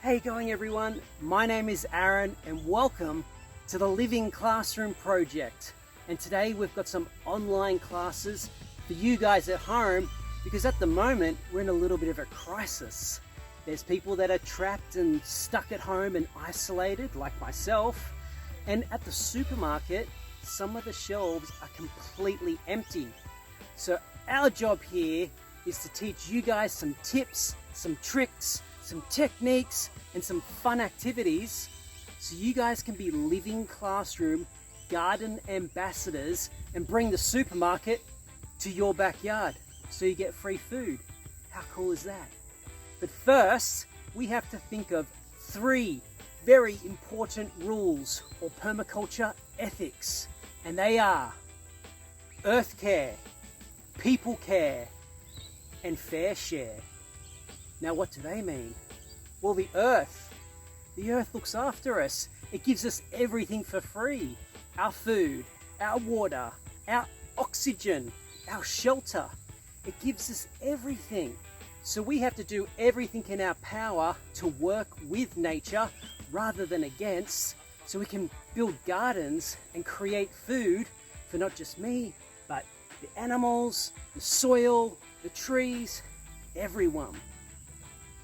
Hey going everyone, my name is Aaron and welcome to the Living Classroom Project. And today we've got some online classes for you guys at home because at the moment we're in a little bit of a crisis. There's people that are trapped and stuck at home and isolated like myself. And at the supermarket, some of the shelves are completely empty. So our job here is to teach you guys some tips, some tricks, some techniques and some fun activities so you guys can be living classroom garden ambassadors and bring the supermarket to your backyard so you get free food. How cool is that? But first, we have to think of 3 very important rules or permaculture ethics, and they are earth care, people care, and fair share. Now what do they mean? Well, the earth looks after us. It gives us everything for free. Our food, our water, our oxygen, our shelter. It gives us everything. So we have to do everything in our power to work with nature rather than against, so we can build gardens and create food for not just me, but the animals, the soil, the trees, everyone.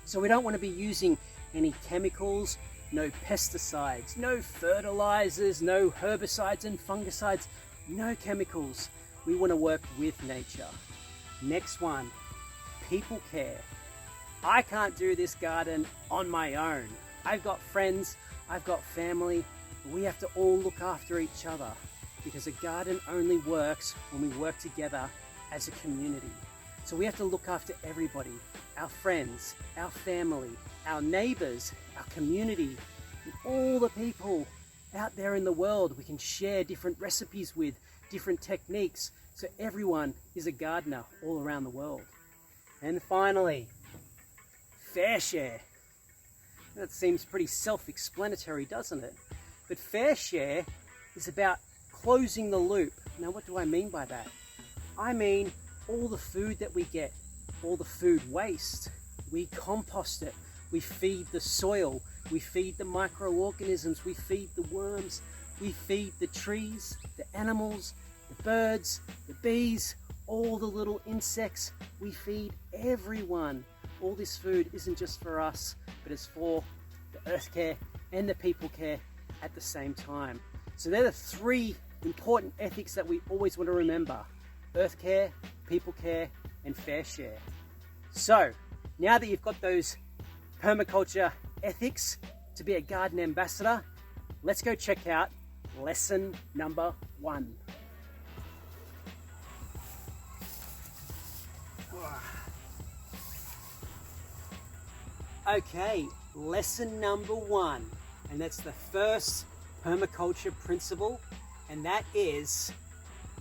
So we don't want to be using any chemicals, no pesticides, no fertilizers, no herbicides and fungicides, no chemicals. We want to work with nature. Next one, people care. I can't do this garden on my own. I've got friends, I've got family. We have to all look after each other because a garden only works when we work together as a community. So we have to look after everybody, our friends, our family, our neighbors, our community, and all the people out there in the world we can share different recipes with, different techniques, so everyone is a gardener all around the world. And finally, fair share. That seems pretty self-explanatory, doesn't it? But fair share is about closing the loop. Now what do I mean by that? I mean all the food that we get, all the food waste, we compost it, we feed the soil, we feed the microorganisms, we feed the worms, we feed the trees, the animals, the birds, the bees, all the little insects, we feed everyone. All this food isn't just for us, but it's for the earth care and the people care at the same time. So they're the 3 important ethics that we always want to remember: earth care, people care, and fair share. So now that you've got those permaculture ethics to be a garden ambassador, let's go check out lesson number 1. Okay, lesson number 1, and that's the first permaculture principle, and that is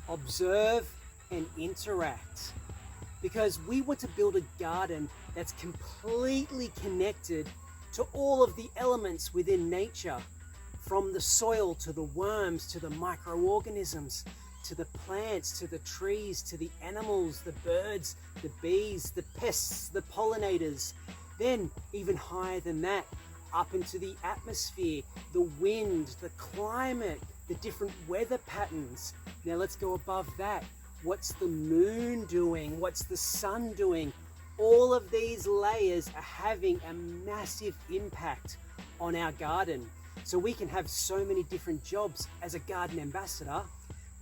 observe and interact. Because we want to build a garden that's completely connected to all of the elements within nature, from the soil to the worms to the microorganisms to the plants to the trees to the animals, the birds, the bees, the pests, the pollinators. Then even higher than that, up into the atmosphere, the wind, the climate, the different weather patterns. Now let's go above that. What's the moon doing? What's the sun doing? All of these layers are having a massive impact on our garden. So we can have so many different jobs as a garden ambassador.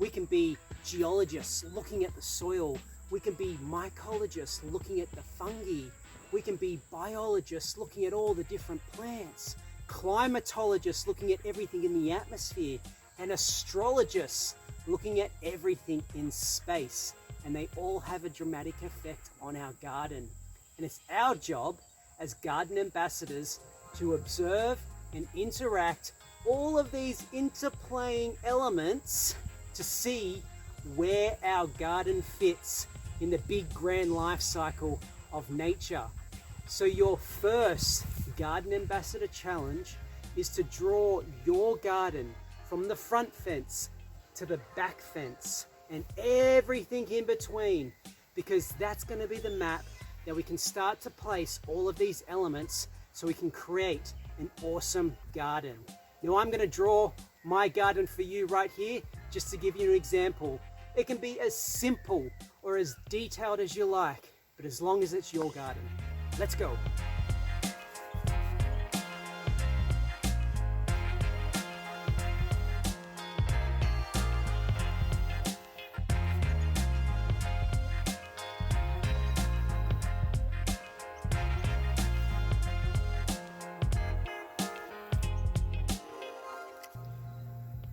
We can be geologists looking at the soil. We can be mycologists looking at the fungi. We can be biologists looking at all the different plants. Climatologists looking at everything in the atmosphere. And astrologists looking at everything in space, and they all have a dramatic effect on our garden. And it's our job as garden ambassadors to observe and interact all of these interplaying elements to see where our garden fits in the big grand life cycle of nature. So your first garden ambassador challenge is to draw your garden from the front fence to the back fence and everything in between, because that's going to be the map that we can start to place all of these elements so we can create an awesome garden. Now I'm going to draw my garden for you right here, just to give you an example. It can be as simple or as detailed as you like, but as long as it's your garden. Let's go.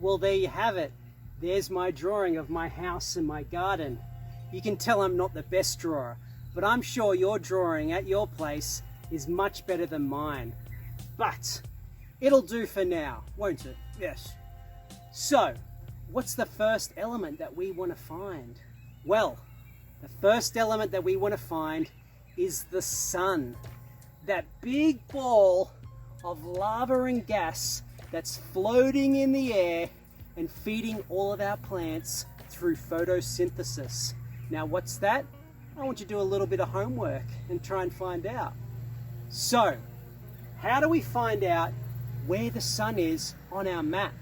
Well, there you have it. There's my drawing of my house and my garden. You can tell I'm not the best drawer, but I'm sure your drawing at your place is much better than mine. But it'll do for now, won't it? Yes. So, what's the first element that we want to find? Well, the first element that we want to find is the sun. That big ball of lava and gas that's floating in the air and feeding all of our plants through photosynthesis. Now what's that? I want you to do a little bit of homework and try and find out. So, how do we find out where the sun is on our map?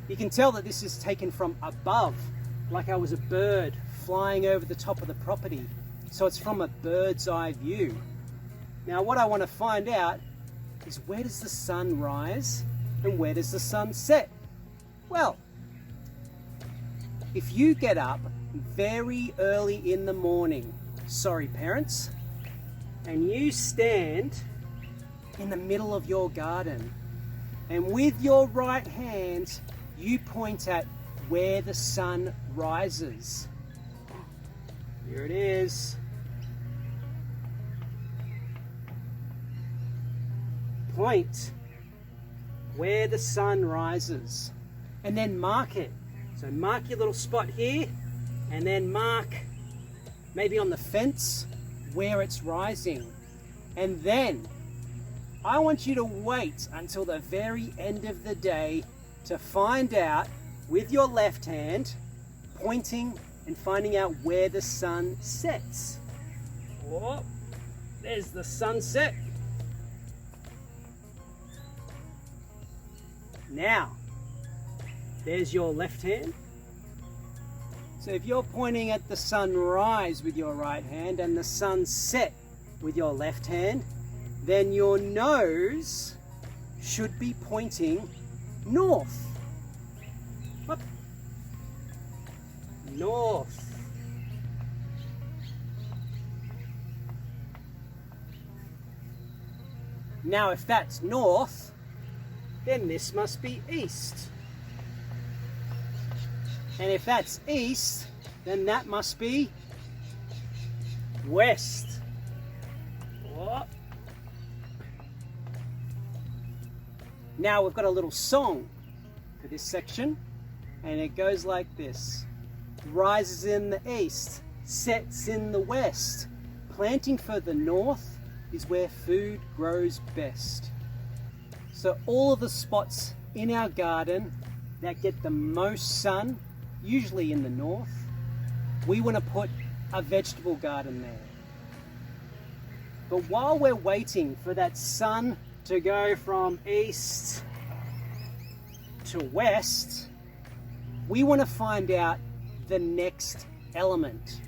You can tell that this is taken from above, like I was a bird flying over the top of the property. So it's from a bird's eye view. Now what I want to find out is, where does the sun rise and where does the sun set? Well, if you get up very early in the morning, sorry parents, and you stand in the middle of your garden, and with your right hand you point at where the sun rises. Here it is. Point where the sun rises and then mark it. So mark your little spot here and then mark maybe on the fence where it's rising. And then I want you to wait until the very end of the day to find out with your left hand, pointing and finding out where the sun sets. Oh, there's the sunset. Now, there's your left hand. So if you're pointing at the sunrise with your right hand and the sunset with your left hand, then your nose should be pointing north. Up. North. Now if that's north, then this must be east. And if that's east, then that must be west. Oh. Now we've got a little song for this section, and it goes like this. Rises in the east, sets in the west. Planting for the north is where food grows best. So all of the spots in our garden that get the most sun, usually in the north, we want to put a vegetable garden there. But while we're waiting for that sun to go from east to west, we want to find out the next element.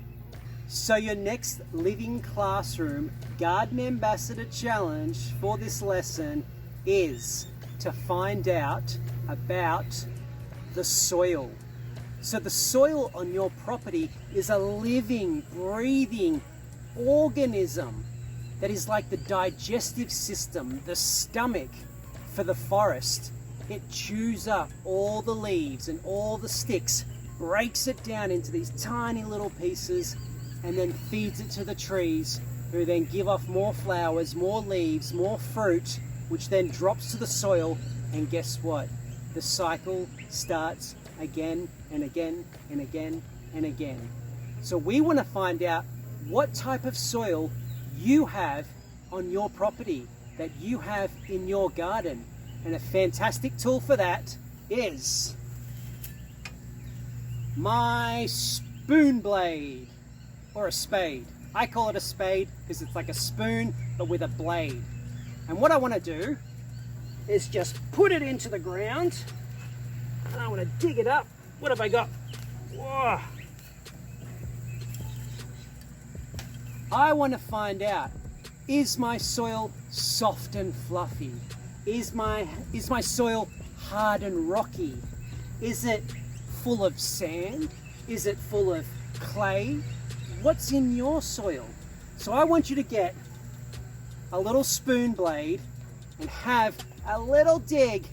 So your next Living Classroom Garden Ambassador Challenge for this lesson is to find out about the soil. So the soil on your property is a living, breathing organism that is like the digestive system, the stomach for the forest. It chews up all the leaves and all the sticks, breaks it down into these tiny little pieces, and then feeds it to the trees, who then give off more flowers, more leaves, more fruit, which then drops to the soil. And guess what? The cycle starts again and again and again and again. So we want to find out what type of soil you have on your property, that you have in your garden. And a fantastic tool for that is my spoon blade, or a spade. I call it a spade because it's like a spoon but with a blade. And what I want to do is just put it into the ground. And I want to dig it up. What have I got? Whoa. I want to find out, is my soil soft and fluffy? Is my soil hard and rocky? Is it full of sand? Is it full of clay? What's in your soil? So I want you to get a little spoon blade and have a little dig,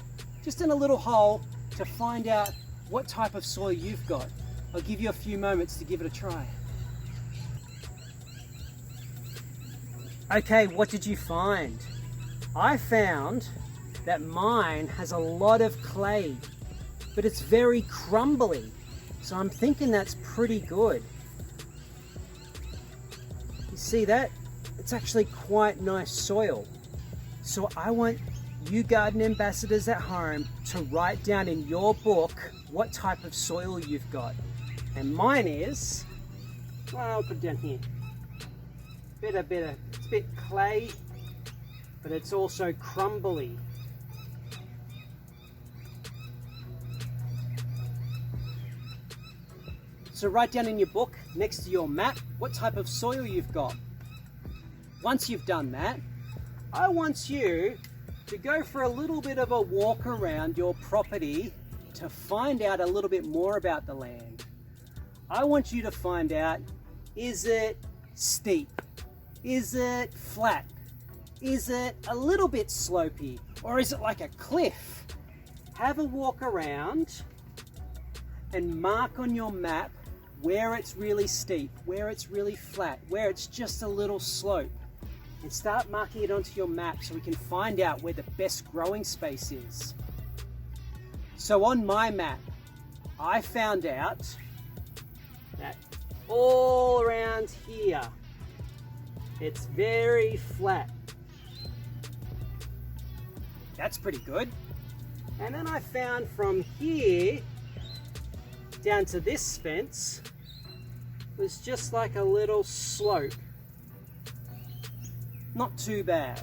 just in a little hole, to find out what type of soil you've got. I'll give you a few moments to give it a try. Okay, what did you find? I found that mine has a lot of clay, but it's very crumbly. So I'm thinking that's pretty good. You see that? It's actually quite nice soil. So I want you garden ambassadors at home to write down in your book what type of soil you've got. And mine is, well, I'll put it down here. It's a bit clay, but it's also crumbly. So write down in your book, next to your map, what type of soil you've got. Once you've done that, I want you to go for a little bit of a walk around your property to find out a little bit more about the land. I want you to find out, is it steep? Is it flat? Is it a little bit slopey? Or is it like a cliff? Have a walk around and mark on your map where it's really steep, where it's really flat, where it's just a little slope. And start marking it onto your map so we can find out where the best growing space is. So on my map, I found out that all around here, it's very flat. That's pretty good. And then I found from here down to this fence was just like a little slope. Not too bad.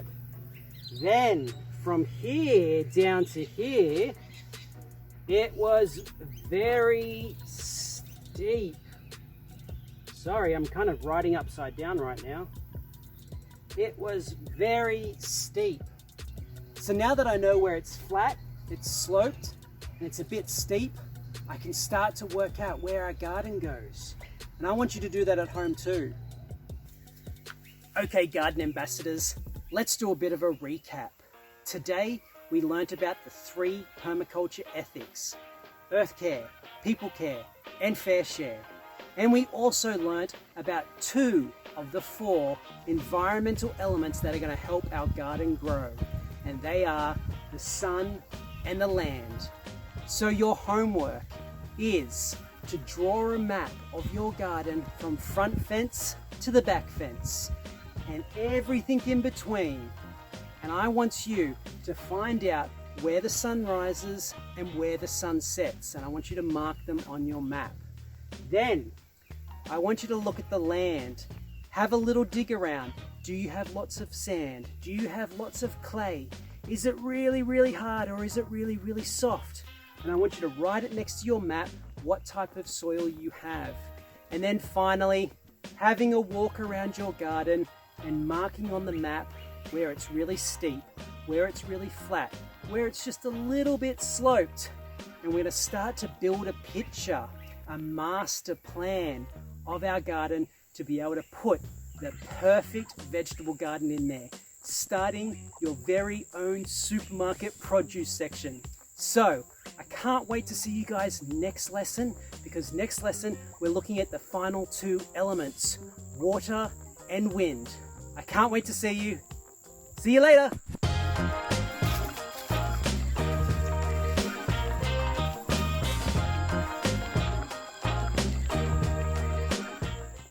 Then from here down to here, it was very steep. Sorry, I'm kind of writing upside down right now. It was very steep. So now that I know where it's flat, it's sloped, and it's a bit steep, I can start to work out where our garden goes. And I want you to do that at home too. Okay, garden ambassadors, let's do a bit of a recap. Today, we learnt about the 3 permaculture ethics: earth care, people care, and fair share. And we also learnt about 2 of the 4 environmental elements that are going to help our garden grow. And they are the sun and the land. So your homework is to draw a map of your garden from front fence to the back fence and everything in between. And I want you to find out where the sun rises and where the sun sets, and I want you to mark them on your map. Then I want you to look at the land. Have a little dig around. Do you have lots of sand? Do you have lots of clay? Is it really, really hard, or is it really, really soft? And I want you to write it next to your map what type of soil you have. And then finally, having a walk around your garden and marking on the map where it's really steep, where it's really flat, where it's just a little bit sloped. And we're going to start to build a picture, a master plan of our garden to be able to put the perfect vegetable garden in there, starting your very own supermarket produce section. So I can't wait to see you guys next lesson, because next lesson we're looking at the final 2 elements, water and wind. I can't wait to see you. See you later.